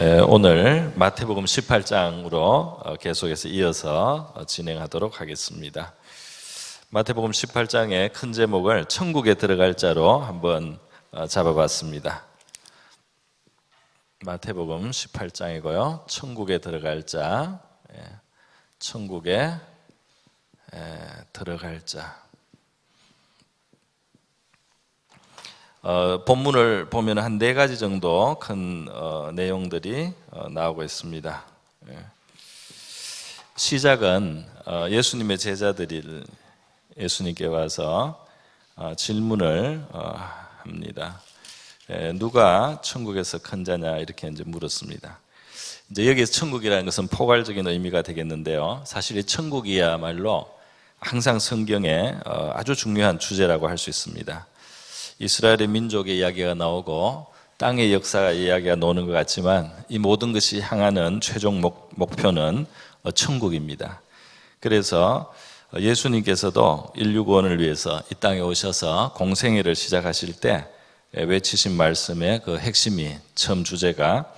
오늘 마태복음 18장으로 계속해서 이어서 진행하도록 하겠습니다. 마태복음 18장의 큰 제목을 천국에 들어갈 자로 한번 잡아봤습니다. 마태복음 18장이고요. 천국에 들어갈 자, 천국에 들어갈 자. 본문을 보면 한 4가지 정도 큰 내용들이 나오고 있습니다. 시작은 예수님의 제자들이 예수님께 와서 질문을 합니다. 누가 천국에서 큰 자냐 이렇게 이제 물었습니다. 이제 여기서 천국이라는 것은 포괄적인 의미가 되겠는데요. 사실 이 천국이야말로 항상 성경에 아주 중요한 주제라고 할 수 있습니다. 이스라엘의 민족의 이야기가 나오고 땅의 역사 이야기가 나오는 것 같지만 이 모든 것이 향하는 최종 목표는 천국입니다. 그래서 예수님께서도 인류 구원을 위해서 이 땅에 오셔서 공생애를 시작하실 때 외치신 말씀의 그 핵심이 처음 주제가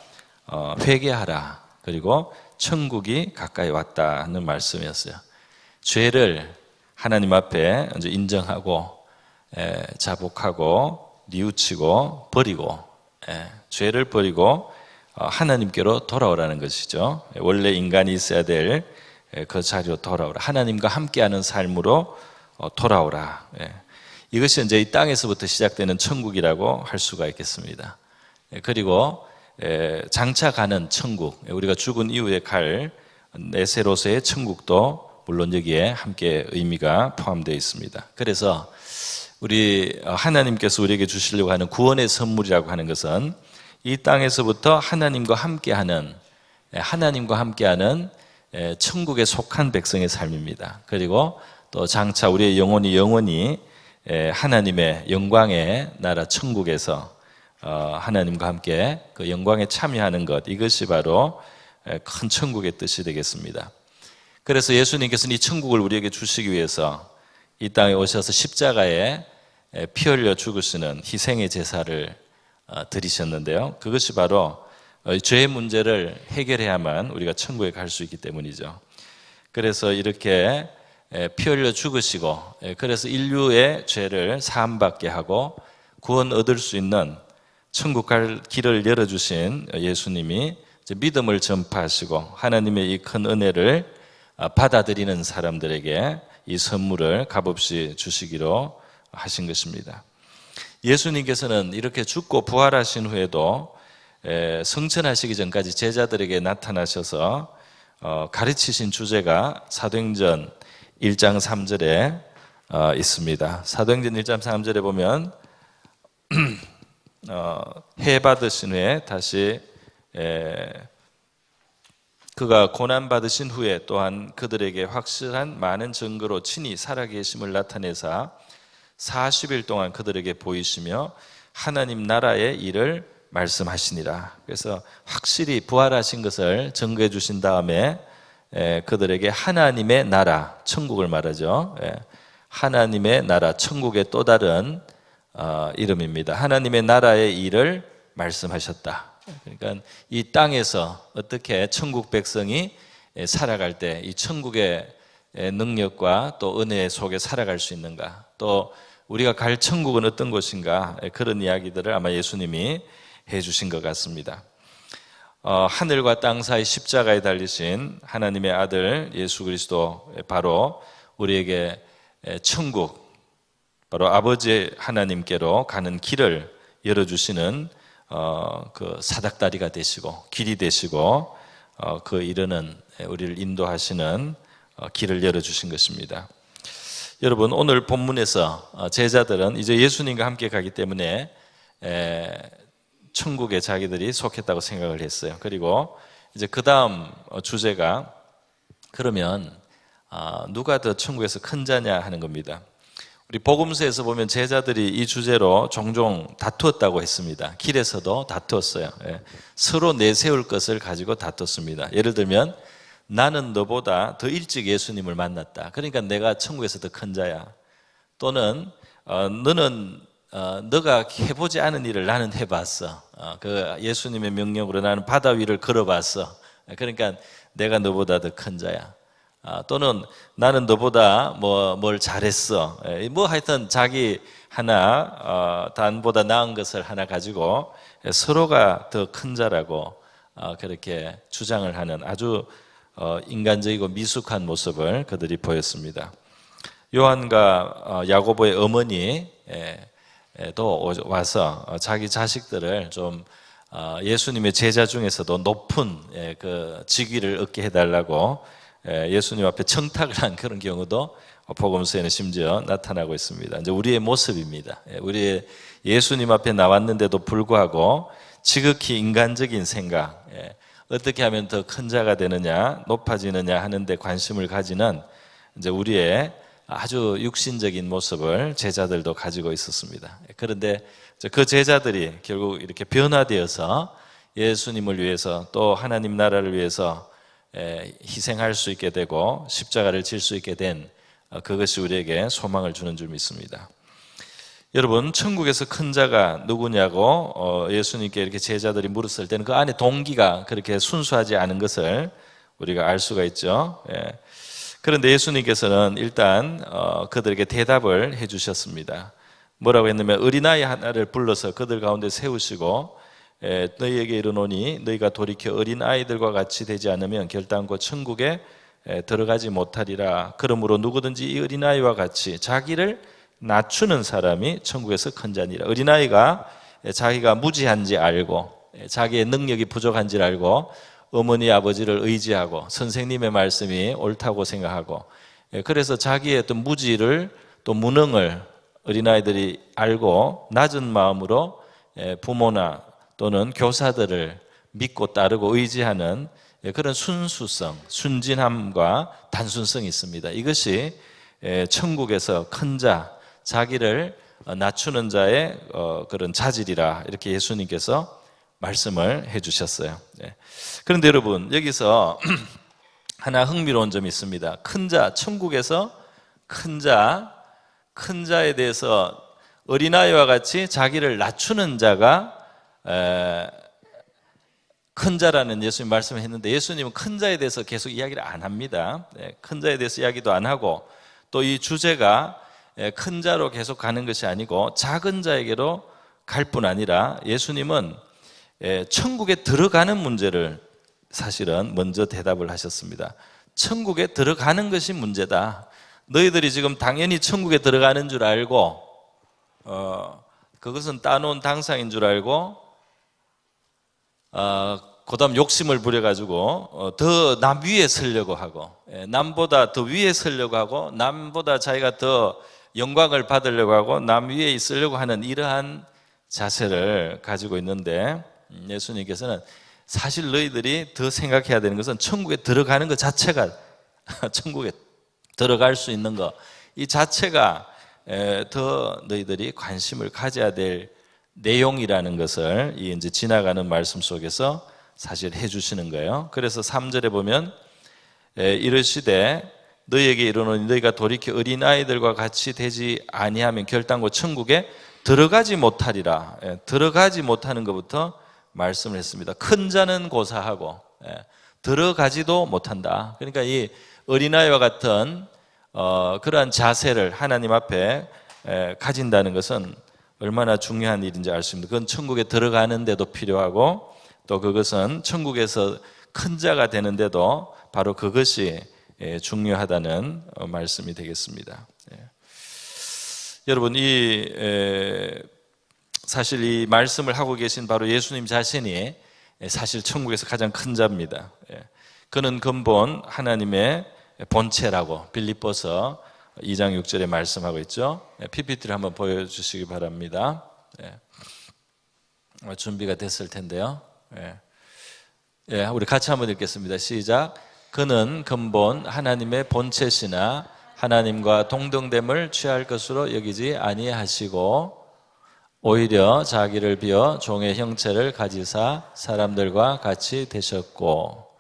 회개하라 그리고 천국이 가까이 왔다는 말씀이었어요. 죄를 하나님 앞에 이제 인정하고 자복하고 뉘우치고 버리고 죄를 버리고 하나님께로 돌아오라는 것이죠. 원래 인간이 있어야 될 그 자리로 돌아오라. 하나님과 함께하는 삶으로 돌아오라. 이것이 이제 이 땅에서부터 시작되는 천국이라고 할 수가 있겠습니다. 그리고 장차 가는 천국, 우리가 죽은 이후에 갈 네세로서의 천국도 물론 여기에 함께 의미가 포함되어 있습니다. 그래서 우리 하나님께서 우리에게 주시려고 하는 구원의 선물이라고 하는 것은 이 땅에서부터 하나님과 함께하는 천국에 속한 백성의 삶입니다. 그리고 또 장차 우리의 영혼이 하나님의 영광의 나라 천국에서 하나님과 함께 그 영광에 참여하는 것, 이것이 바로 큰 천국의 뜻이 되겠습니다. 그래서 예수님께서는 이 천국을 우리에게 주시기 위해서 이 땅에 오셔서 십자가에 피 흘려 죽으시는 희생의 제사를 드리셨는데요. 그것이 바로 죄의 문제를 해결해야만 우리가 천국에 갈 수 있기 때문이죠. 그래서 이렇게 피 흘려 죽으시고 그래서 인류의 죄를 사함받게 하고 구원 얻을 수 있는 천국 갈 길을 열어주신 예수님이 믿음을 전파하시고 하나님의 이 큰 은혜를 받아들이는 사람들에게 이 선물을 값없이 주시기로 하신 것입니다. 예수님께서는 이렇게 죽고 부활하신 후에도 성천하시기 전까지 제자들에게 나타나셔서 가르치신 주제가 사도행전 1장 3절에 있습니다. 사도행전 1장 3절에 보면 해 받으신 후에 다시 그가 고난 받으신 후에 또한 그들에게 확실한 많은 증거로 친히 살아계심을 나타내사 40일 동안 그들에게 보이시며 하나님 나라의 일을 말씀하시니라. 그래서 확실히 부활하신 것을 증거해 주신 다음에 그들에게 하나님의 나라, 천국을 말하죠. 하나님의 나라, 천국의 또 다른 이름입니다. 하나님의 나라의 일을 말씀하셨다. 그러니까 이 땅에서 어떻게 천국 백성이 살아갈 때 이 천국의 능력과 또 은혜 속에 살아갈 수 있는가, 또 우리가 갈 천국은 어떤 곳인가, 그런 이야기들을 아마 예수님이 해주신 것 같습니다. 하늘과 땅 사이 십자가에 달리신 하나님의 아들 예수 그리스도, 바로 우리에게 천국, 바로 아버지 하나님께로 가는 길을 열어주시는 그 사닥다리가 되시고 길이 되시고 그 이르는 우리를 인도하시는 길을 열어주신 것입니다. 여러분, 오늘 본문에서 제자들은 이제 예수님과 함께 가기 때문에 천국에 자기들이 속했다고 생각을 했어요. 그리고 이제 그 다음 주제가 그러면 누가 더 천국에서 큰 자냐 하는 겁니다. 우리 복음서에서 보면 제자들이 이 주제로 종종 다투었다고 했습니다. 길에서도 다투었어요. 서로 내세울 것을 가지고 다투었습니다. 예를 들면 나는 너보다 더 일찍 예수님을 만났다. 그러니까 내가 천국에서 더 큰 자야. 또는 너는 너가 해보지 않은 일을 나는 해봤어. 그 예수님의 명령으로 나는 바다 위를 걸어봤어. 그러니까 내가 너보다 더 큰 자야. 또는 나는 너보다 뭘 잘했어. 뭐 하여튼 자기 하나 단보다 나은 것을 하나 가지고 서로가 더 큰 자라고 그렇게 주장을 하는 아주 인간적이고 미숙한 모습을 그들이 보였습니다. 요한과 야고보의 어머니도 와서 자기 자식들을 좀 예수님의 제자 중에서도 높은 그 직위를 얻게 해달라고 예수님 앞에 청탁을 한 그런 경우도 복음서에는 심지어 나타나고 있습니다. 이제 우리의 모습입니다. 우리 예수님 앞에 나왔는데도 불구하고 지극히 인간적인 생각, 어떻게 하면 더 큰 자가 되느냐, 높아지느냐 하는데 관심을 가지는 이제 우리의 아주 육신적인 모습을 제자들도 가지고 있었습니다. 그런데 그 제자들이 결국 이렇게 변화되어서 예수님을 위해서 또 하나님 나라를 위해서 희생할 수 있게 되고 십자가를 질 수 있게 된 그것이 우리에게 소망을 주는 줄 믿습니다. 여러분, 천국에서 큰 자가 누구냐고 예수님께 이렇게 제자들이 물었을 때는 그 안에 동기가 그렇게 순수하지 않은 것을 우리가 알 수가 있죠. 그런데 예수님께서는 일단 그들에게 대답을 해주셨습니다. 뭐라고 했냐면 어린아이 하나를 불러서 그들 가운데 세우시고 너희에게 이르노니 너희가 돌이켜 어린아이들과 같이 되지 않으면 결단코 천국에 들어가지 못하리라. 그러므로 누구든지 이 어린아이와 같이 자기를 낮추는 사람이 천국에서 큰 자니라. 어린아이가 자기가 무지한지 알고 자기의 능력이 부족한지 알고 어머니 아버지를 의지하고 선생님의 말씀이 옳다고 생각하고 그래서 자기의 어떤 무지를 또 무능을 어린아이들이 알고 낮은 마음으로 부모나 또는 교사들을 믿고 따르고 의지하는 그런 순수성, 순진함과 단순성이 있습니다. 이것이 천국에서 큰 자, 자기를 낮추는 자의 그런 자질이라 이렇게 예수님께서 말씀을 해주셨어요. 그런데 여러분, 여기서 하나 흥미로운 점이 있습니다. 큰 자, 천국에서 큰 자에 대해서 어린아이와 같이 자기를 낮추는 자가 큰 자라는 예수님 말씀을 했는데 예수님은 큰 자에 대해서 계속 이야기를 안 합니다. 큰 자에 대해서 이야기도 안 하고 또 이 주제가 큰 자로 계속 가는 것이 아니고 작은 자에게로 갈 뿐 아니라 예수님은 천국에 들어가는 문제를 사실은 먼저 대답을 하셨습니다. 천국에 들어가는 것이 문제다. 너희들이 지금 당연히 천국에 들어가는 줄 알고 그것은 따놓은 당상인 줄 알고 그다음 욕심을 부려가지고 더 남 위에 서려고 하고 남보다 더 위에 서려고 하고 남보다 자기가 더 영광을 받으려고 하고 남 위에 있으려고 하는 이러한 자세를 가지고 있는데 예수님께서는 사실 너희들이 더 생각해야 되는 것은 천국에 들어가는 것 자체가 천국에 들어갈 수 있는 것 이 자체가 더 너희들이 관심을 가져야 될 내용이라는 것을 이 이제 지나가는 말씀 속에서 사실 해주시는 거예요. 그래서 3절에 보면 이르시되 너희에게 이르노니 너희가 돌이켜 어린아이들과 같이 되지 아니하면 결단코 천국에 들어가지 못하리라. 들어가지 못하는 것부터 말씀을 했습니다. 큰 자는 고사하고 들어가지도 못한다. 그러니까 이 어린아이와 같은 그러한 자세를 하나님 앞에 가진다는 것은 얼마나 중요한 일인지 알 수 있습니다. 그건 천국에 들어가는 데도 필요하고 또 그것은 천국에서 큰 자가 되는데도 바로 그것이 중요하다는 말씀이 되겠습니다. 여러분, 사실 이 말씀을 하고 계신 바로 예수님 자신이 사실 천국에서 가장 큰 자입니다. 그는 근본 하나님의 본체라고 빌립보서 2장 6절에 말씀하고 있죠. PPT를 한번 보여주시기 바랍니다. 준비가 됐을 텐데요. 우리 같이 한번 읽겠습니다. 시작. 그는 근본 하나님의 본체시나 하나님과 동등됨을 취할 것으로 여기지 아니하시고 오히려 자기를 비어 종의 형체를 가지사 사람들과 같이 되셨고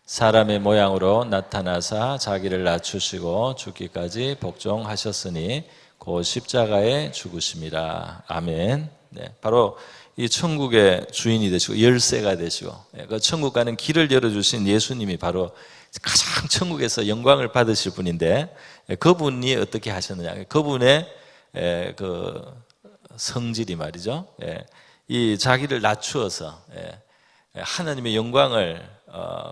사람의 모양으로 나타나사 자기를 낮추시고 죽기까지 복종하셨으니 그 십자가의 죽으심이라. 아멘. 네, 바로 이 천국의 주인이 되시고 열쇠가 되시고 그 천국 가는 길을 열어주신 예수님이 바로 가장 천국에서 영광을 받으실 분인데, 그분이 어떻게 하셨느냐, 그분의 그 성질이 말이죠, 이 자기를 낮추어서 하나님의 영광을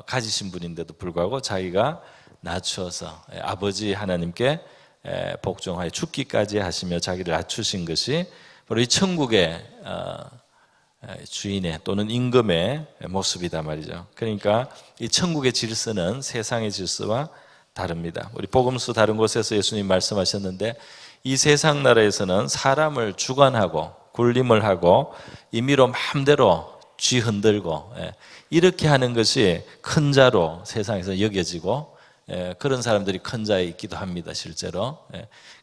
가지신 분인데도 불구하고 자기가 낮추어서 아버지 하나님께 복종하여 죽기까지 하시며 자기를 낮추신 것이 바로 이 천국의 주인의 또는 임금의 모습이다 말이죠. 그러니까 이 천국의 질서는 세상의 질서와 다릅니다. 우리 복음서 다른 곳에서 예수님 말씀하셨는데, 이 세상 나라에서는 사람을 주관하고 군림을 하고 임의로 마음대로 쥐 흔들고 이렇게 하는 것이 큰 자로 세상에서 여겨지고, 그런 사람들이 큰 자에 있기도 합니다, 실제로.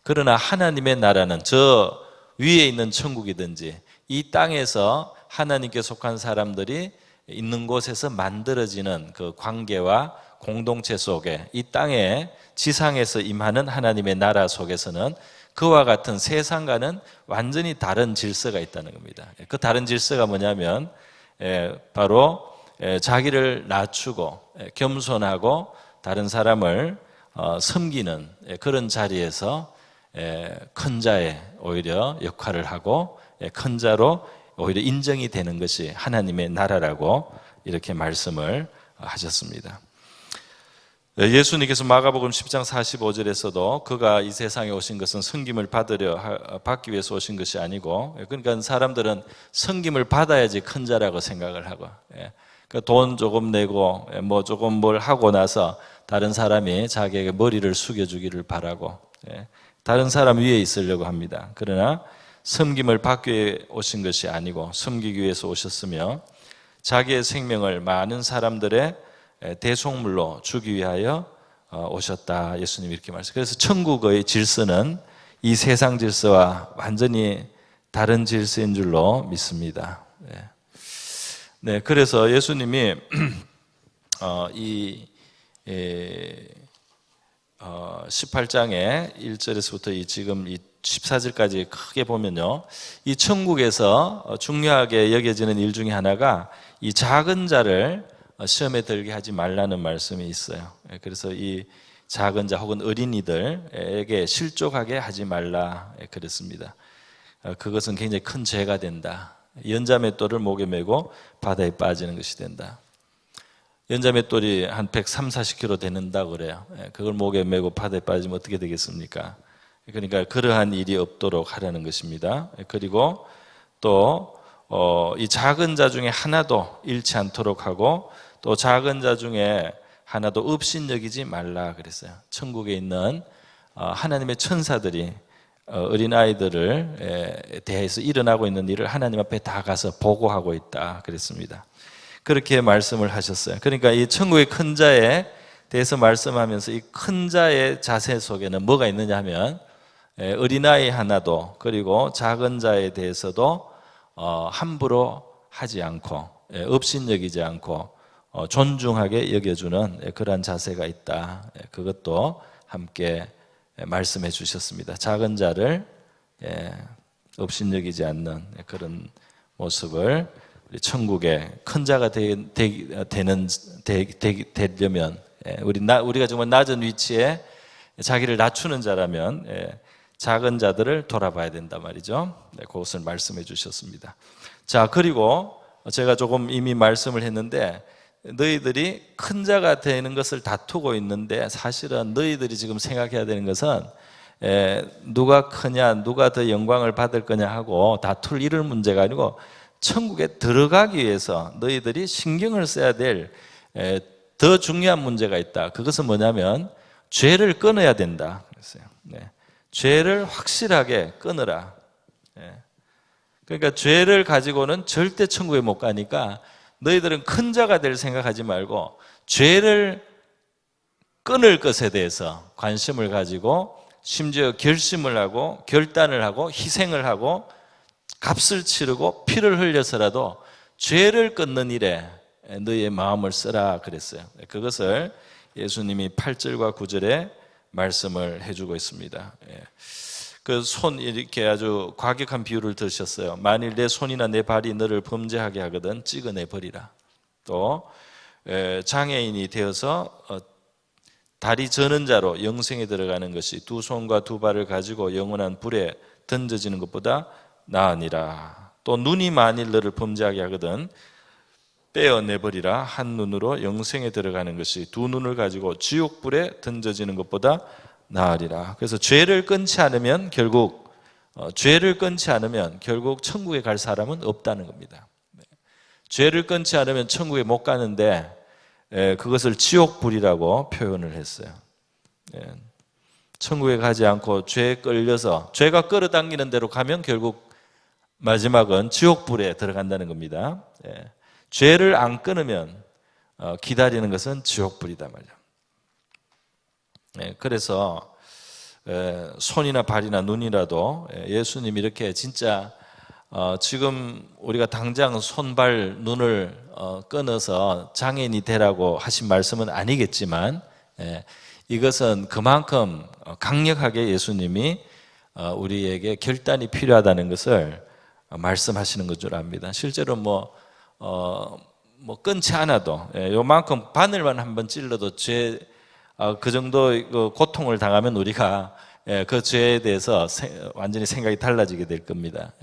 그러나 하나님의 나라는 저 위에 있는 천국이든지 이 땅에서 하나님께 속한 사람들이 있는 곳에서 만들어지는 그 관계와 공동체 속에, 이 땅에 지상에서 임하는 하나님의 나라 속에서는 그와 같은 세상과는 완전히 다른 질서가 있다는 겁니다. 그 다른 질서가 뭐냐면 바로 자기를 낮추고 겸손하고 다른 사람을 섬기는 그런 자리에서 큰 자의 오히려 역할을 하고 큰 자로 오히려 인정이 되는 것이 하나님의 나라라고 이렇게 말씀을 하셨습니다. 예수님께서 마가복음 10장 45절에서도 그가 이 세상에 오신 것은 섬김을 받기 위해서 오신 것이 아니고, 그러니까 사람들은 섬김을 받아야지 큰 자라고 생각을 하고, 돈 조금 내고 뭐 조금 뭘 하고 나서 다른 사람이 자기에게 머리를 숙여주기를 바라고 다른 사람 위에 있으려고 합니다. 그러나 섬김을 받기 위해 오신 것이 아니고 섬기기 위해서 오셨으며 자기의 생명을 많은 사람들의 대속물로 주기 위하여 오셨다. 예수님이 이렇게 말씀하셨어요. 그래서 천국의 질서는 이 세상 질서와 완전히 다른 질서인 줄로 믿습니다. 네, 그래서 예수님이 이 18장의 1절에서부터 지금 이 14절까지 크게 보면요, 이 천국에서 중요하게 여겨지는 일 중에 하나가 이 작은 자를 시험에 들게 하지 말라는 말씀이 있어요. 그래서 이 작은 자 혹은 어린이들에게 실족하게 하지 말라 그랬습니다. 그것은 굉장히 큰 죄가 된다. 연자맷돌을 목에 메고 바다에 빠지는 것이 된다. 연자맷돌이 한 130, 40kg 되는다 그래요. 그걸 목에 메고 바다에 빠지면 어떻게 되겠습니까? 그러니까 그러한 일이 없도록 하라는 것입니다. 그리고 또 이 작은 자 중에 하나도 잃지 않도록 하고, 또 작은 자 중에 하나도 업신여기지 말라 그랬어요. 천국에 있는 하나님의 천사들이 어린아이들을 대해서 일어나고 있는 일을 하나님 앞에 다 가서 보고하고 있다 그랬습니다. 그렇게 말씀을 하셨어요. 그러니까 이 천국의 큰 자에 대해서 말씀하면서 이 큰 자의 자세 속에는 뭐가 있느냐 하면 어린아이 하나도, 그리고 작은 자에 대해서도 함부로 하지 않고 업신여기지 않고 존중하게 여겨주는 그러한 자세가 있다. 그것도 함께 말씀해 주셨습니다. 작은 자를 업신여기지 않는 그런 모습을 천국의 큰 자가 되려면, 우리가 정말 낮은 위치에 자기를 낮추는 자라면 작은 자들을 돌아봐야 된다 말이죠. 그것을 말씀해 주셨습니다. 자, 그리고 제가 조금 이미 말씀을 했는데, 너희들이 큰 자가 되는 것을 다투고 있는데, 사실은 너희들이 지금 생각해야 되는 것은 누가 크냐, 누가 더 영광을 받을 거냐 하고 다툴 이런 문제가 아니고, 천국에 들어가기 위해서 너희들이 신경을 써야 될 더 중요한 문제가 있다. 그것은 뭐냐면 죄를 끊어야 된다 그랬어요. 죄를 확실하게 끊으라. 그러니까 죄를 가지고는 절대 천국에 못 가니까 너희들은 큰 자가 될 생각하지 말고 죄를 끊을 것에 대해서 관심을 가지고, 심지어 결심을 하고 결단을 하고 희생을 하고 값을 치르고 피를 흘려서라도 죄를 끊는 일에 너희의 마음을 쓰라 그랬어요. 그것을 예수님이 8절과 9절에 말씀을 해주고 있습니다. 그 손 이렇게 아주 과격한 비유를 드셨어요. 만일 내 손이나 내 발이 너를 범죄하게 하거든 찍어내 버리라. 또 장애인이 되어서 다리 저는 자로 영생에 들어가는 것이 두 손과 두 발을 가지고 영원한 불에 던져지는 것보다 나으니라. 또 눈이 만일 너를 범죄하게 하거든 빼어내버리라. 한 눈으로 영생에 들어가는 것이 두 눈을 가지고 지옥불에 던져지는 것보다 나으리라. 그래서 죄를 끊지 않으면 결국 천국에 갈 사람은 없다는 겁니다. 죄를 끊지 않으면 천국에 못 가는데 그것을 지옥불이라고 표현을 했어요. 천국에 가지 않고 죄에 끌려서 죄가 끌어당기는 대로 가면 결국 마지막은 지옥불에 들어간다는 겁니다. 죄를 안 끊으면 기다리는 것은 지옥불이다 말이야. 그래서 손이나 발이나 눈이라도 예수님이 이렇게 진짜 지금 우리가 당장 손발 눈을 끊어서 장애인이 되라고 하신 말씀은 아니겠지만 이것은 그만큼 강력하게 예수님이 우리에게 결단이 필요하다는 것을 말씀하시는 것 줄 압니다. 실제로 뭐 끊지 않아도 요만큼 바늘만 한번 찔러도 그 정도 고통을 당하면 우리가 그 죄에 대해서 완전히 생각이 달라지게 될 겁니다.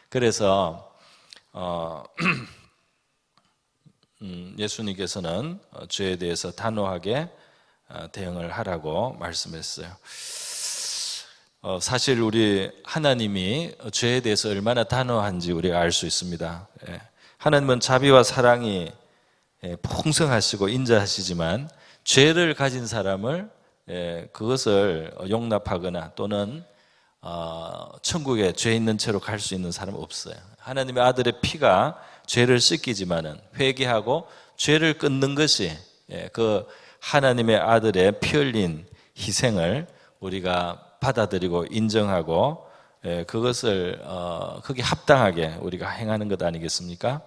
그래서 예수님께서는 죄에 대해서 단호하게 대응을 하라고 말씀했어요. 사실 우리 하나님이 죄에 대해서 얼마나 단호한지 우리가 알 수 있습니다. 하나님은 자비와 사랑이 풍성하시고 인자하시지만 죄를 가진 사람을 그것을 용납하거나 또는 천국에 죄 있는 채로 갈 수 있는 사람은 없어요. 하나님의 아들의 피가 죄를 씻기지만은 회개하고 죄를 끊는 것이 그 하나님의 아들의 피 흘린 희생을 우리가 받아들이고 인정하고 그것을 거기에 합당하게 우리가 행하는 것 아니겠습니까?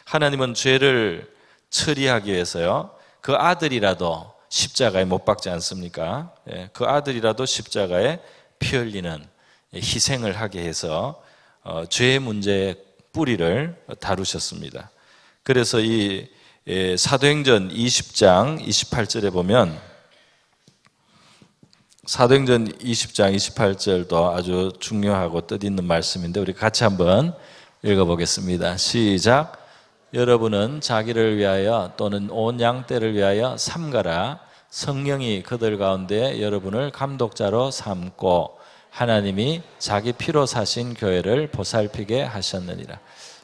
하나님은 죄를 처리하기 위해서요 그 아들이라도 십자가에 못 박지 않습니까? 그 아들이라도 십자가에 피 흘리는 희생을 하게 해서 죄의 문제의 뿌리를 다루셨습니다. 그래서 이 사도행전 20장 28절에 보면 사도행전 20장 28절도 아주 중요하고 뜻있는 말씀인데 우리 같이 한번 읽어보겠습니다. 시작. 여러분은 자기를 위하여 또는 온 양떼를 위하여 삼가라. 성령이 그들 가운데 여러분을 감독자로 삼고 하나님이 자기 피로 사신 교회를 보살피게 하셨느니라.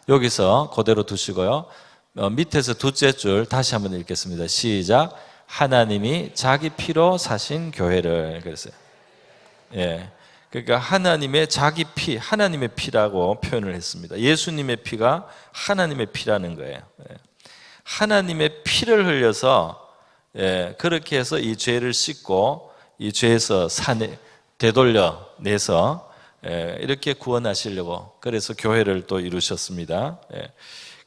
여기서 그대로 두시고요. 밑에서 둘째 줄 다시 한번 읽겠습니다. 시작. 하나님이 자기 피로 사신 교회를 그랬어요. 그러니까 하나님의 자기 피, 하나님의 피라고 표현을 했습니다. 예수님의 피가 하나님의 피라는 거예요. 하나님의 피를 흘려서 그렇게 해서 이 죄를 씻고 이 죄에서 되돌려내서 이렇게 구원하시려고 그래서 교회를 또 이루셨습니다.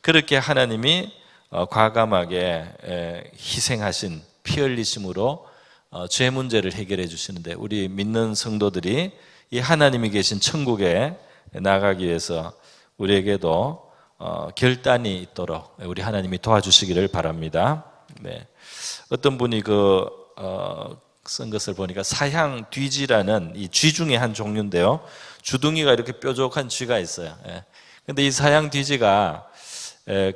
그렇게 하나님이 과감하게 희생하신 피 흘리심으로 죄 문제를 해결해 주시는데 우리 믿는 성도들이 이 하나님이 계신 천국에 나가기 위해서 우리에게도 결단이 있도록 우리 하나님이 도와주시기를 바랍니다. 어떤 분이 쓴 것을 보니까 사향 뒤지라는 이 쥐 중에 한 종류인데요. 주둥이가 이렇게 뾰족한 쥐가 있어요. 근데 이 사향 뒤지가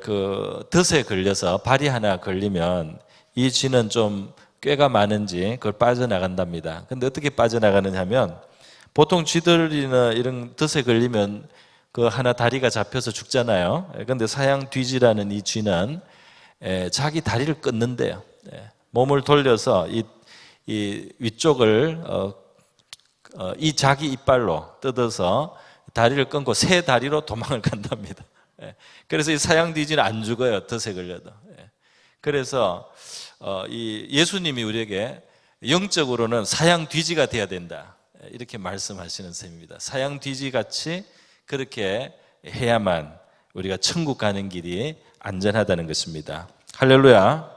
그 덫에 걸려서 발이 하나 걸리면 이 쥐는 좀 꾀가 많은지 그걸 빠져나간답니다. 근데 어떻게 빠져나가느냐 하면 보통 쥐들이나 이런 덫에 걸리면 그 하나 다리가 잡혀서 죽잖아요. 근데 사양 뒤지라는 이 쥐는 자기 다리를 끊는데요. 몸을 돌려서 이 위쪽을 이 자기 이빨로 뜯어서 다리를 끊고 새 다리로 도망을 간답니다. 그래서 이 사양 뒤지는 안 죽어요. 덫에 걸려도. 그래서 이 예수님이 우리에게 영적으로는 사양 뒤지가 돼야 된다. 이렇게 말씀하시는 셈입니다. 사양 뒤지 같이 그렇게 해야만 우리가 천국 가는 길이 안전하다는 것입니다. 할렐루야.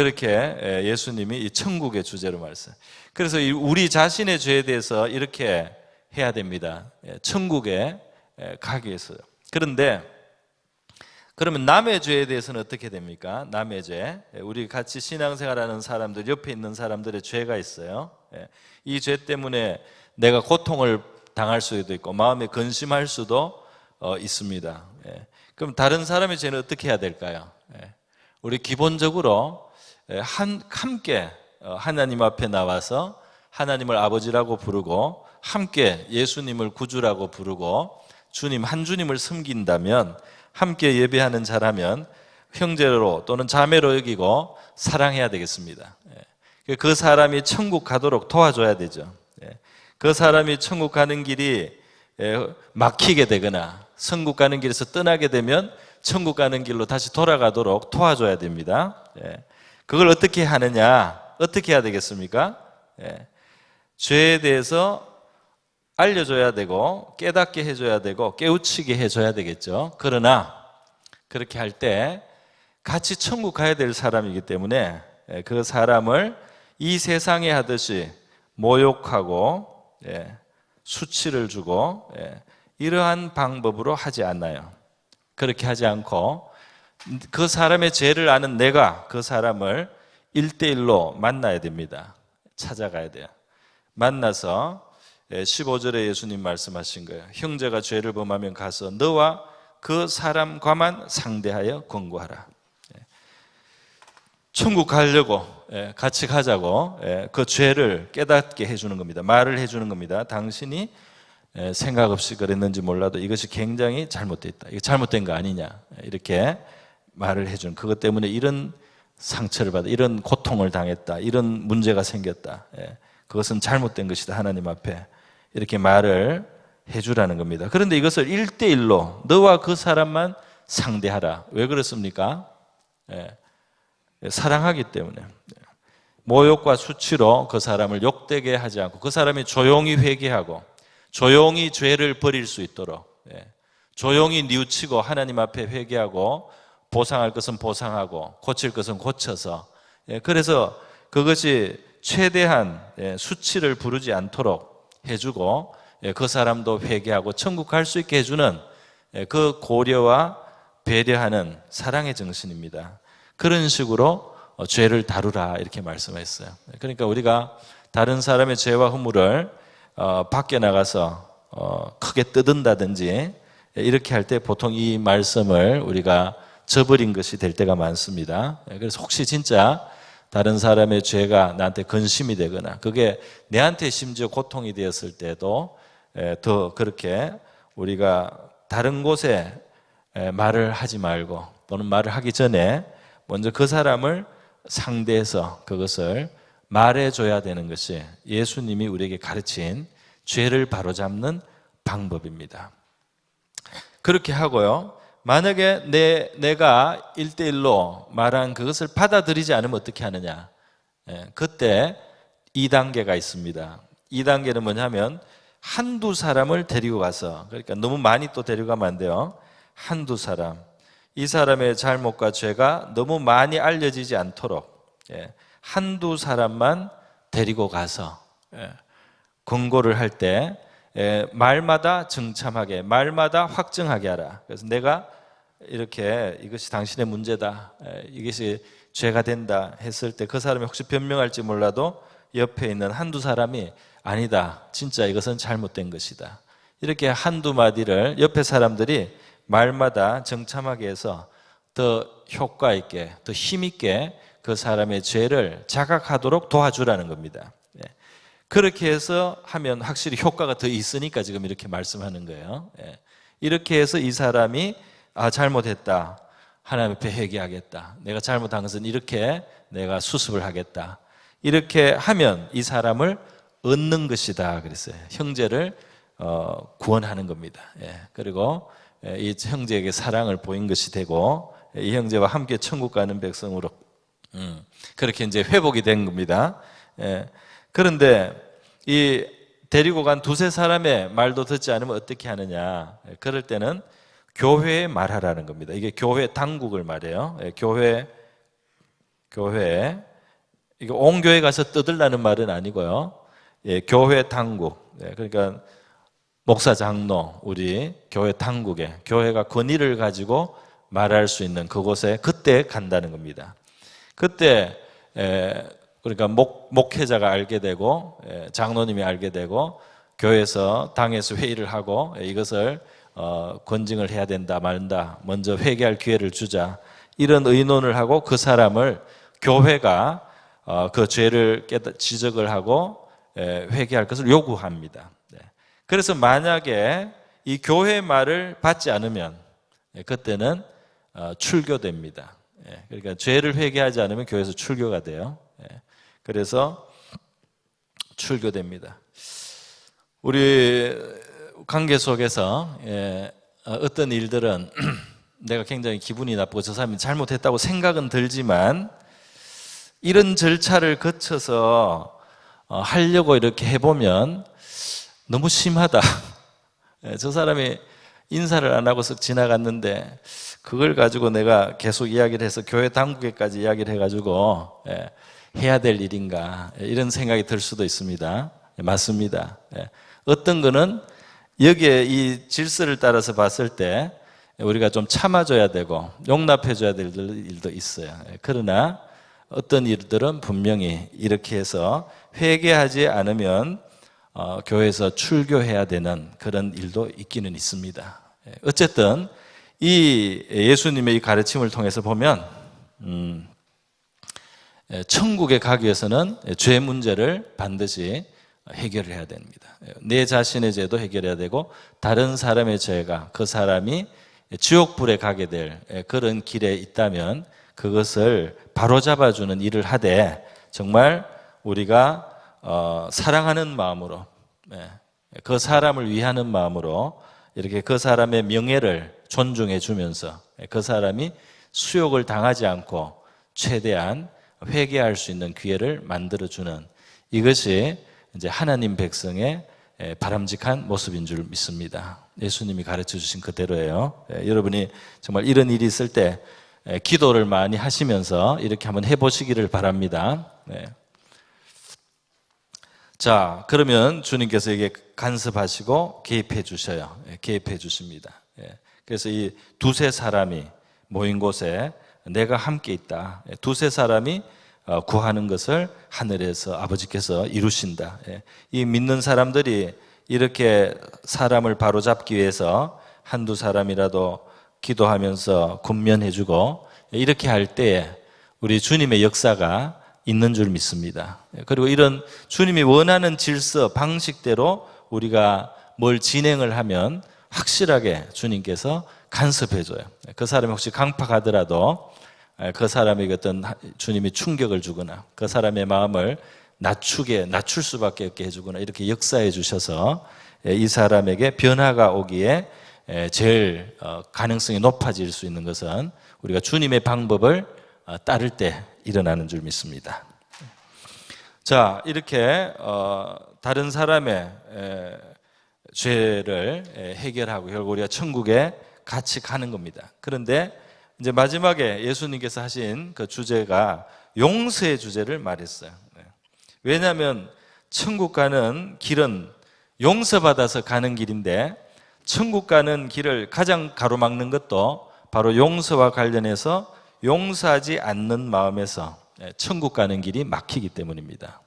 그렇게 예수님이 이 천국의 주제로 말씀. 그래서 우리 자신의 죄에 대해서 이렇게 해야 됩니다. 천국에 가기 위해서요. 그런데 그러면 남의 죄에 대해서는 어떻게 됩니까? 남의 죄. 우리 같이 신앙생활하는 사람들, 옆에 있는 사람들의 죄가 있어요. 이 죄 때문에 내가 고통을 당할 수도 있고 마음에 근심할 수도 있습니다. 그럼 다른 사람의 죄는 어떻게 해야 될까요? 우리 기본적으로 함께 하나님 앞에 나와서 하나님을 아버지라고 부르고 함께 예수님을 구주라고 부르고 주님 한 주님을 섬긴다면, 함께 예배하는 자라면 형제로 또는 자매로 여기고 사랑해야 되겠습니다. 그 사람이 천국 가도록 도와줘야 되죠. 그 사람이 천국 가는 길이 막히게 되거나 천국 가는 길에서 떠나게 되면 천국 가는 길로 다시 돌아가도록 도와줘야 됩니다. 그걸 어떻게 하느냐? 어떻게 해야 되겠습니까? 죄에 대해서 알려줘야 되고 깨닫게 해줘야 되고 깨우치게 해줘야 되겠죠. 그러나 그렇게 할 때 같이 천국 가야 될 사람이기 때문에 그 사람을 이 세상에 하듯이 모욕하고 수치를 주고 이러한 방법으로 하지 않나요? 그렇게 하지 않고 그 사람의 죄를 아는 내가 그 사람을 1대1로 만나야 됩니다. 찾아가야 돼요. 만나서 15절에 예수님 말씀하신 거예요. 형제가 죄를 범하면 가서 너와 그 사람과만 상대하여 권고하라. 천국 가려고 같이 가자고 그 죄를 깨닫게 해주는 겁니다. 말을 해주는 겁니다. 당신이 생각 없이 그랬는지 몰라도 이것이 굉장히 잘못됐다. 이거 잘못된 거 아니냐. 이렇게 말을 해주는, 그것 때문에 이런 상처를 받아, 이런 고통을 당했다, 이런 문제가 생겼다. 그것은 잘못된 것이다. 하나님 앞에 이렇게 말을 해주라는 겁니다. 그런데 이것을 1대1로 너와 그 사람만 상대하라. 왜 그렇습니까? 사랑하기 때문에. 모욕과 수치로 그 사람을 욕되게 하지 않고 그 사람이 조용히 회개하고 조용히 죄를 버릴 수 있도록 조용히 뉘우치고 하나님 앞에 회개하고 보상할 것은 보상하고 고칠 것은 고쳐서, 그래서 그것이 최대한 수치를 부르지 않도록 해주고 그 사람도 회개하고 천국 갈 수 있게 해주는 그 고려와 배려하는 사랑의 정신입니다. 그런 식으로 죄를 다루라 이렇게 말씀했어요. 그러니까 우리가 다른 사람의 죄와 허물을 밖에 나가서 크게 뜯은다든지 이렇게 할 때 보통 이 말씀을 우리가 저버린 것이 될 때가 많습니다. 그래서 혹시 진짜 다른 사람의 죄가 나한테 근심이 되거나 그게 내한테 심지어 고통이 되었을 때도 더 그렇게 우리가 다른 곳에 말을 하지 말고 또는 말을 하기 전에 먼저 그 사람을 상대해서 그것을 말해줘야 되는 것이 예수님이 우리에게 가르친 죄를 바로잡는 방법입니다. 그렇게 하고요. 만약에 내가 1대1로 말한 그것을 받아들이지 않으면 어떻게 하느냐? 그때 2단계가 있습니다. 2단계는 뭐냐면 한두 사람을 데리고 가서, 그러니까 너무 많이 또 데려가면 안 돼요. 한두 사람. 이 사람의 잘못과 죄가 너무 많이 알려지지 않도록 한두 사람만 데리고 가서 권고를 할 때 말마다 정참하게, 말마다 확정하게 하라. 그래서 내가 이렇게 이것이 당신의 문제다, 이것이 죄가 된다 했을 때 그 사람이 혹시 변명할지 몰라도 옆에 있는 한두 사람이 아니다, 진짜 이것은 잘못된 것이다, 이렇게 한두 마디를 옆에 사람들이 말마다 정참하게 해서 더 효과 있게, 더 힘 있게 그 사람의 죄를 자각하도록 도와주라는 겁니다. 그렇게 해서 하면 확실히 효과가 더 있으니까 지금 이렇게 말씀하는 거예요. 이렇게 해서 이 사람이 잘못했다, 하나님 앞에 회개하겠다, 내가 잘못한 것은 이렇게 내가 수습을 하겠다, 이렇게 하면 이 사람을 얻는 것이다 그랬어요. 형제를 구원하는 겁니다. 그리고 이 형제에게 사랑을 보인 것이 되고 이 형제와 함께 천국 가는 백성으로 그렇게 이제 회복이 된 겁니다. 그런데 이 데리고 간 두세 사람의 말도 듣지 않으면 어떻게 하느냐? 그럴 때는 교회에 말하라는 겁니다. 이게 교회 당국을 말해요. 교회 교회, 이게 온 교회 가서 떠들라는 말은 아니고요. 교회 당국, 그러니까 목사 장로, 우리 교회 당국에 교회가 권위를 가지고 말할 수 있는 그곳에 그때 간다는 겁니다. 그때 그러니까 목회자가 알게 되고 장로님이 알게 되고 교회에서 당에서 회의를 하고 이것을 권징을 해야 된다 말다, 먼저 회개할 기회를 주자, 이런 의논을 하고 그 사람을 교회가 그 죄를 지적을 하고 회개할 것을 요구합니다. 그래서 만약에 이 교회 말을 받지 않으면 그때는 출교됩니다. 그러니까 죄를 회개하지 않으면 교회에서 출교가 돼요. 그래서 출교됩니다. 우리 관계 속에서 어떤 일들은 내가 굉장히 기분이 나쁘고 저 사람이 잘못했다고 생각은 들지만 이런 절차를 거쳐서 하려고 이렇게 해보면 너무 심하다. 저 사람이 인사를 안 하고 쓱 지나갔는데 그걸 가지고 내가 계속 이야기를 해서 교회 당국에까지 이야기를 해가지고 해야 될 일인가, 이런 생각이 들 수도 있습니다. 맞습니다. 어떤 거는 여기에 이 질서를 따라서 봤을 때 우리가 좀 참아줘야 되고 용납해줘야 될 일도 있어요. 그러나 어떤 일들은 분명히 이렇게 해서 회개하지 않으면 교회에서 출교해야 되는 그런 일도 있기는 있습니다. 어쨌든 이 예수님의 이 가르침을 통해서 보면 천국에 가기 위해서는 죄 문제를 반드시 해결을 해야 됩니다. 내 자신의 죄도 해결해야 되고 다른 사람의 죄가 그 사람이 지옥불에 가게 될 그런 길에 있다면 그것을 바로잡아주는 일을 하되, 정말 우리가 사랑하는 마음으로, 그 사람을 위하는 마음으로 이렇게 그 사람의 명예를 존중해 주면서 그 사람이 수욕을 당하지 않고 최대한 회개할 수 있는 기회를 만들어주는, 이것이 이제 하나님 백성의 바람직한 모습인 줄 믿습니다. 예수님이 가르쳐 주신 그대로예요. 여러분이 정말 이런 일이 있을 때 기도를 많이 하시면서 이렇게 한번 해보시기를 바랍니다. 자, 그러면 주님께서 이게 간섭하시고 개입해 주셔요. 개입해 주십니다. 그래서 이 두세 사람이 모인 곳에 내가 함께 있다. 두세 사람이 구하는 것을 하늘에서 아버지께서 이루신다. 이 믿는 사람들이 이렇게 사람을 바로잡기 위해서 한두 사람이라도 기도하면서 권면해주고 이렇게 할 때에 우리 주님의 역사가 있는 줄 믿습니다. 그리고 이런 주님이 원하는 질서, 방식대로 우리가 뭘 진행을 하면 확실하게 주님께서 간섭해줘요. 그 사람이 혹시 강팍하더라도 그 사람에게 어떤 주님이 충격을 주거나 그 사람의 마음을 낮출 수밖에 없게 해주거나 이렇게 역사해 주셔서 이 사람에게 변화가 오기에 제일 가능성이 높아질 수 있는 것은 우리가 주님의 방법을 따를 때 일어나는 줄 믿습니다. 자, 이렇게 다른 사람의 죄를 해결하고 결국 우리가 천국에 같이 가는 겁니다. 그런데 이제 마지막에 예수님께서 하신 그 주제가 용서의 주제를 말했어요. 왜냐하면 천국 가는 길은 용서받아서 가는 길인데, 천국 가는 길을 가장 가로막는 것도 바로 용서와 관련해서 용서하지 않는 마음에서 천국 가는 길이 막히기 때문입니다.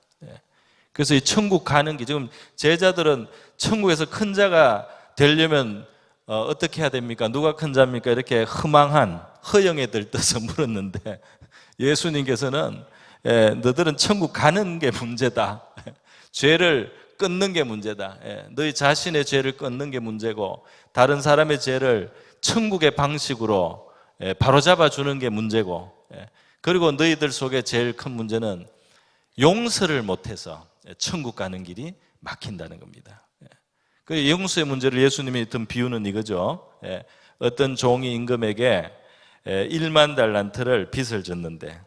그래서 이 천국 가는 길, 지금 제자들은 천국에서 큰 자가 되려면 어떻게 해야 됩니까? 누가 큰 자입니까? 이렇게 허영에 들떠서 물었는데 예수님께서는 너희들은 천국 가는 게 문제다. 죄를 끊는 게 문제다. 너희 자신의 죄를 끊는 게 문제고 다른 사람의 죄를 천국의 방식으로 바로잡아 주는 게 문제고, 그리고 너희들 속에 제일 큰 문제는 용서를 못해서 천국 가는 길이 막힌다는 겁니다. 그 용서의 문제를 예수님이 든 비유는 이거죠. 어떤 종이 임금에게 1만 달란트를 빚을 졌는데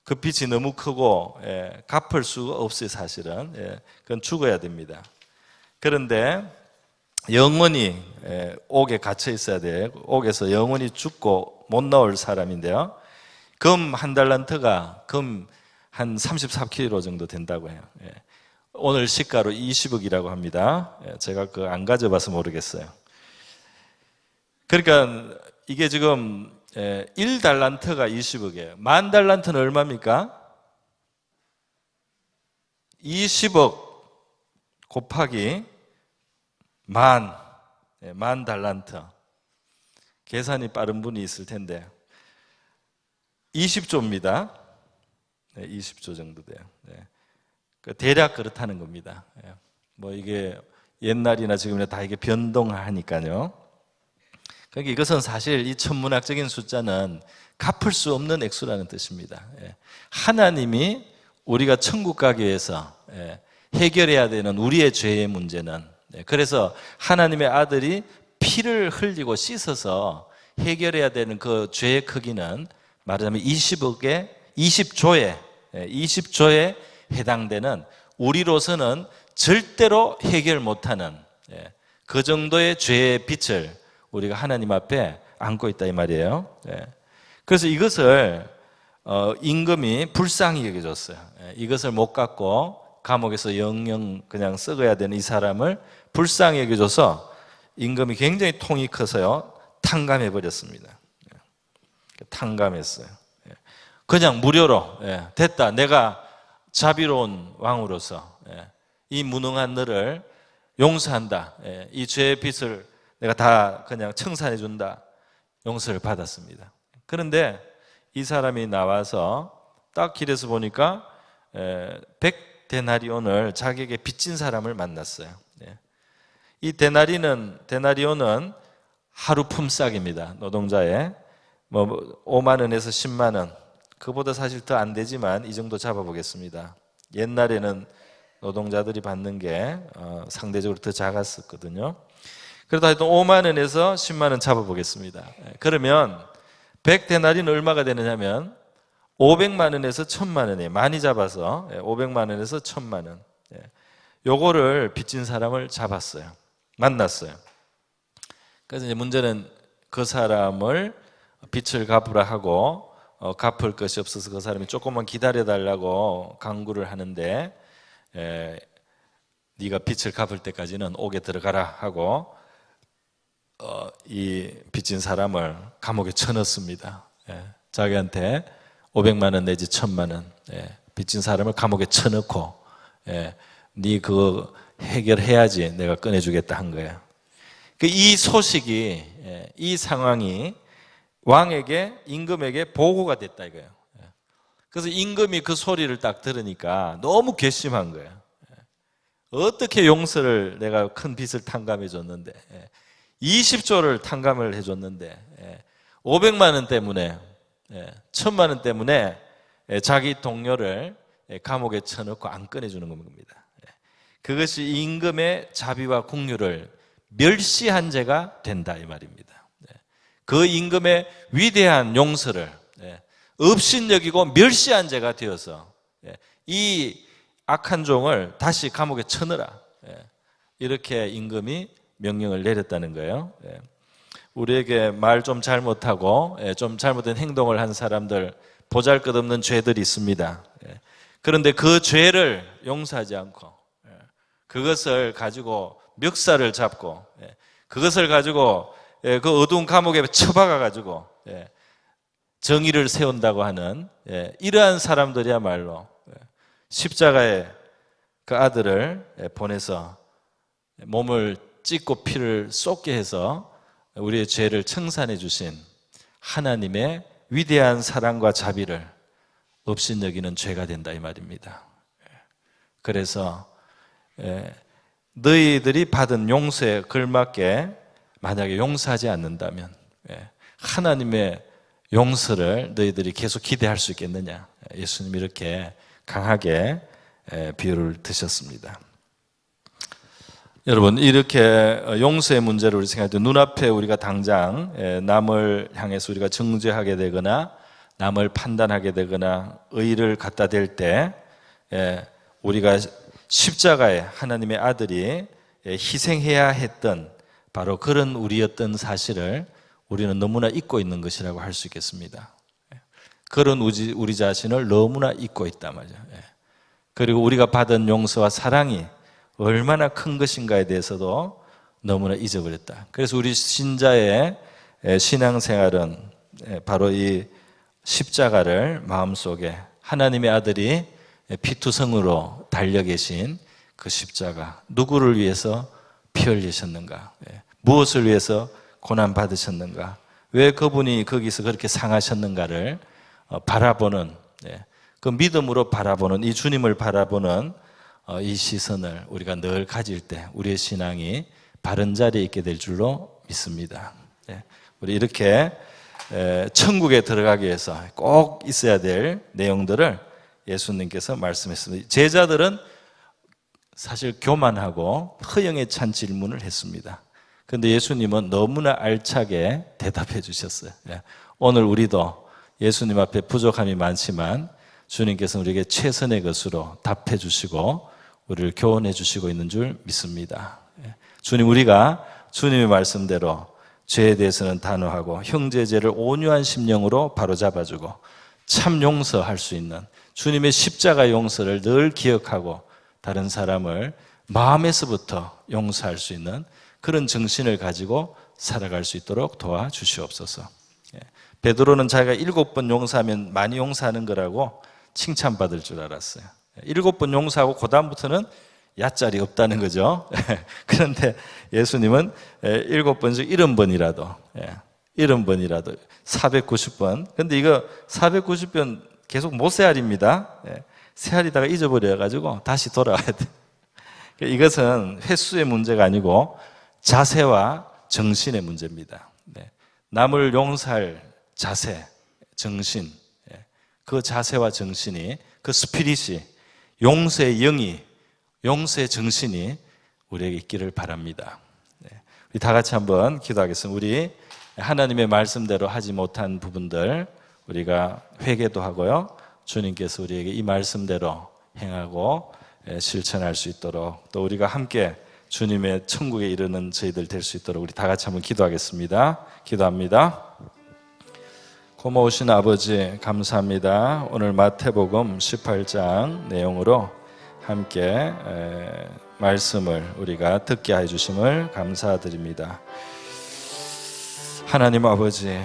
그 빚이 너무 크고 갚을 수가 없어요. 사실은 그건 죽어야 됩니다. 그런데 영원히 옥에 갇혀 있어야 돼요. 옥에서 영원히 죽고 못 나올 사람인데요, 금 한 달란트가 금 한 34kg 정도 된다고 해요. 오늘 시가로 20억이라고 합니다. 제가 그거 안 가져봐서 모르겠어요. 그러니까 이게 지금 1달란트가 20억이에요. 만 달란트는 얼마입니까? 20억 곱하기 만 달란트. 계산이 빠른 분이 있을 텐데 20조입니다. 20조 정도 돼요. 대략 그렇다는 겁니다. 뭐 이게 옛날이나 지금이나 다 이게 변동하니까요. 그러니까 이것은 사실 이 천문학적인 숫자는 갚을 수 없는 액수라는 뜻입니다. 하나님이 우리가 천국 가기 위해서 해결해야 되는 우리의 죄의 문제는, 그래서 하나님의 아들이 피를 흘리고 씻어서 해결해야 되는 그 죄의 크기는 말하자면 20조에 해당되는, 우리로서는 절대로 해결 못하는 그 정도의 죄의 빚을 우리가 하나님 앞에 안고 있다 이 말이에요. 그래서 이것을 임금이 불쌍히 여겨줬어요. 이것을 못 갚고 감옥에서 영영 그냥 썩어야 되는 이 사람을 불쌍히 여겨줘서 임금이 굉장히 통이 커서요, 탕감해 버렸습니다. 탕감했어요. 그냥 무료로, 됐다, 내가 자비로운 왕으로서 이 무능한 너를 용서한다, 이 죄의 빚을 내가 다 그냥 청산해 준다, 용서를 받았습니다. 그런데 이 사람이 나와서 딱 길에서 보니까 100데나리온을 자기에게 빚진 사람을 만났어요. 이 데나리온은 하루 품삯입니다. 노동자의 뭐 5만 원에서 10만 원, 그보다 사실 더 안 되지만 이 정도 잡아보겠습니다. 옛날에는 노동자들이 받는 게 상대적으로 더 작았었거든요. 그래도 하여튼 5만 원에서 10만 원 잡아보겠습니다. 그러면 100데나리는 얼마가 되느냐면 500만 원에서 1000만 원이에요. 많이 잡아서 500만 원에서 1000만 원. 요거를 빚진 사람을 잡았어요. 만났어요. 그래서 이제 문제는 그 사람을 빚을 갚으라 하고 갚을 것이 없어서 그 사람이 조금만 기다려달라고 강구를 하는데, 네가 빚을 갚을 때까지는 옥에 들어가라 하고 이 빚진 사람을 감옥에 쳐넣습니다. 자기한테 500만 원 내지 1000만 원 빚진 사람을 감옥에 쳐넣고, 네 그거 해결해야지 내가 꺼내주겠다 한 거예요. 이 소식이, 이 상황이 왕에게, 임금에게 보고가 됐다 이거예요. 그래서 임금이 그 소리를 딱 들으니까 너무 괘씸한 거예요. 어떻게 용서를, 내가 큰 빚을 탕감해 줬는데 20조를 탕감을 해줬는데 500만 원 때문에 1000만 원 때문에 자기 동료를 감옥에 쳐넣고 안 꺼내주는 겁니다. 그것이 임금의 자비와 긍휼을 멸시한 죄가 된다 이 말입니다. 그 임금의 위대한 용서를 업신여기고 멸시한 죄가 되어서 이 악한 종을 다시 감옥에 쳐넣으라, 이렇게 임금이 명령을 내렸다는 거예요. 우리에게 말 좀 잘못하고 좀 잘못된 행동을 한 사람들, 보잘것없는 죄들이 있습니다. 그런데 그 죄를 용서하지 않고 그것을 가지고 멱살을 잡고 그것을 가지고 그 어두운 감옥에 처박아 가지고 정의를 세운다고 하는 이러한 사람들이야말로 십자가에 그 아들을 보내서 몸을 찢고 피를 쏟게 해서 우리의 죄를 청산해 주신 하나님의 위대한 사랑과 자비를 업신여기는 죄가 된다 이 말입니다. 그래서 너희들이 받은 용서에 걸맞게 만약에 용서하지 않는다면 하나님의 용서를 너희들이 계속 기대할 수 있겠느냐, 예수님이 이렇게 강하게 비유를 드셨습니다. 여러분, 이렇게 용서의 문제를 우리 생각할 때 눈앞에 우리가 당장 남을 향해서 우리가 정죄하게 되거나 남을 판단하게 되거나 의의를 갖다 댈 때 우리가 십자가에 하나님의 아들이 희생해야 했던 바로 그런 우리였던 사실을 우리는 너무나 잊고 있는 것이라고 할 수 있겠습니다. 그런 우리 자신을 너무나 잊고 있단 말이죠. 그리고 우리가 받은 용서와 사랑이 얼마나 큰 것인가에 대해서도 너무나 잊어버렸다. 그래서 우리 신자의 신앙생활은 바로 이 십자가를 마음속에 하나님의 아들이 피투성으로 달려 계신 그 십자가, 누구를 위해서 피 흘리셨는가? 무엇을 위해서 고난 받으셨는가? 왜 그분이 거기서 그렇게 상하셨는가를 바라보는, 그 믿음으로 바라보는, 이 주님을 바라보는 이 시선을 우리가 늘 가질 때 우리의 신앙이 바른 자리에 있게 될 줄로 믿습니다. 우리 이렇게 천국에 들어가기 위해서 꼭 있어야 될 내용들을 예수님께서 말씀했습니다. 제자들은 사실 교만하고 허영에 찬 질문을 했습니다. 그런데 예수님은 너무나 알차게 대답해 주셨어요. 오늘 우리도 예수님 앞에 부족함이 많지만 주님께서 우리에게 최선의 것으로 답해 주시고 우리를 교훈해 주시고 있는 줄 믿습니다. 우리가 주님의 말씀대로 죄에 대해서는 단호하고 형제제를 온유한 심령으로 바로잡아주고 참 용서할 수 있는 주님의 십자가 용서를 늘 기억하고 다른 사람을 마음에서부터 용서할 수 있는 그런 정신을 가지고 살아갈 수 있도록 도와주시옵소서. 베드로는 자기가 7번 용서하면 많이 용서하는 거라고 칭찬받을 줄 알았어요. 7번 용서하고 그 다음부터는 야짤이 없다는 거죠. 그런데 예수님은 7번씩 70번이라도 490번. 근데 이거 490번 계속 못 세알입니다. 세알이다가 잊어버려가지고 다시 돌아와야 돼. 이것은 횟수의 문제가 아니고 자세와 정신의 문제입니다. 남을 용서할 자세, 정신, 그 자세와 정신이, 그 스피릿이, 용서의 영이, 용서의 정신이 우리에게 있기를 바랍니다. 우리 다 같이 한번 기도하겠습니다. 우리 하나님의 말씀대로 하지 못한 부분들 우리가 회개도 하고요. 주님께서 우리에게 이 말씀대로 행하고 실천할 수 있도록, 또 우리가 함께 주님의 천국에 이르는 저희들 될 수 있도록 우리 다 같이 한번 기도하겠습니다. 기도합니다. 고마우신 아버지 감사합니다. 오늘 마태복음 18장 내용으로 함께 말씀을 우리가 듣게 해주심을 감사드립니다. 하나님 아버지,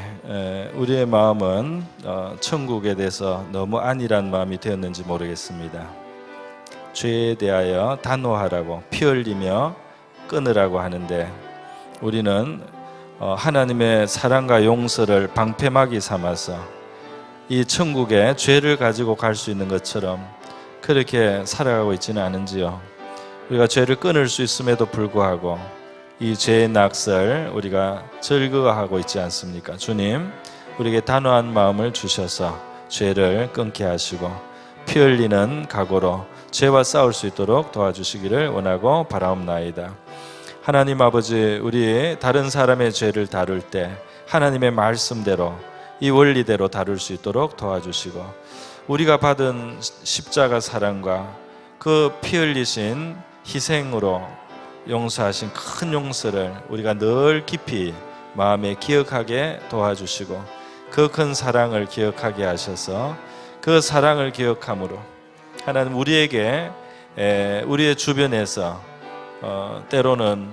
우리의 마음은 천국에 대해서 너무 안일한 마음이 되었는지 모르겠습니다. 죄에 대하여 단호하라고 피 흘리며 끊으라고 하는데 우리는 하나님의 사랑과 용서를 방패막이 삼아서 이 천국에 죄를 가지고 갈 수 있는 것처럼 그렇게 살아가고 있지는 않은지요. 우리가 죄를 끊을 수 있음에도 불구하고 이 죄의 낙설 우리가 즐거워하고 있지 않습니까? 주님, 우리에게 단호한 마음을 주셔서 죄를 끊게 하시고 피 흘리는 각오로 죄와 싸울 수 있도록 도와주시기를 원하고 바라옵나이다. 하나님 아버지, 우리 다른 사람의 죄를 다룰 때 하나님의 말씀대로 이 원리대로 다룰 수 있도록 도와주시고 우리가 받은 십자가 사랑과 그 피 흘리신 희생으로 용서하신 큰 용서를 우리가 늘 깊이 마음에 기억하게 도와주시고 그 큰 사랑을 기억하게 하셔서 그 사랑을 기억함으로 하나님 우리에게 우리의 주변에서 때로는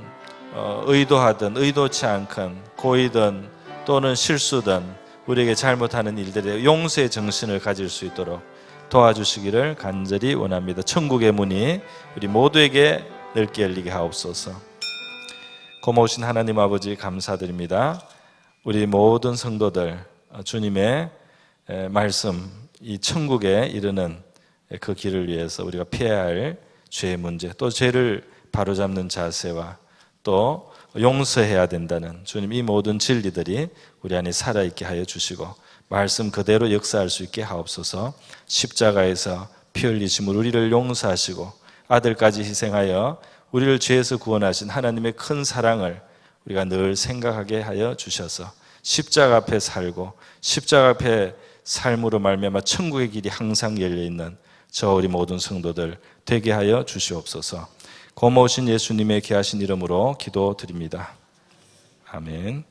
의도하든 의도치 않건 고의든 또는 실수든 우리에게 잘못하는 일들에 용서의 정신을 가질 수 있도록 도와주시기를 간절히 원합니다. 천국의 문이 우리 모두에게 넓게 열리게 하옵소서. 고마우신 하나님 아버지 감사드립니다. 우리 모든 성도들 주님의 말씀 이 천국에 이르는 그 길을 위해서 우리가 피해야 할 죄의 문제, 또 죄를 바로잡는 자세와 또 용서해야 된다는 주님 이 모든 진리들이 우리 안에 살아있게 하여 주시고 말씀 그대로 역사할 수 있게 하옵소서. 십자가에서 피 흘리심으로 우리를 용서하시고 아들까지 희생하여 우리를 죄에서 구원하신 하나님의 큰 사랑을 우리가 늘 생각하게 하여 주셔서 십자가 앞에 살고 십자가 앞에 삶으로 말미암아 천국의 길이 항상 열려있는 저 우리 모든 성도들 되게 하여 주시옵소서. 고마우신 예수님의 귀하신 이름으로 기도드립니다. 아멘.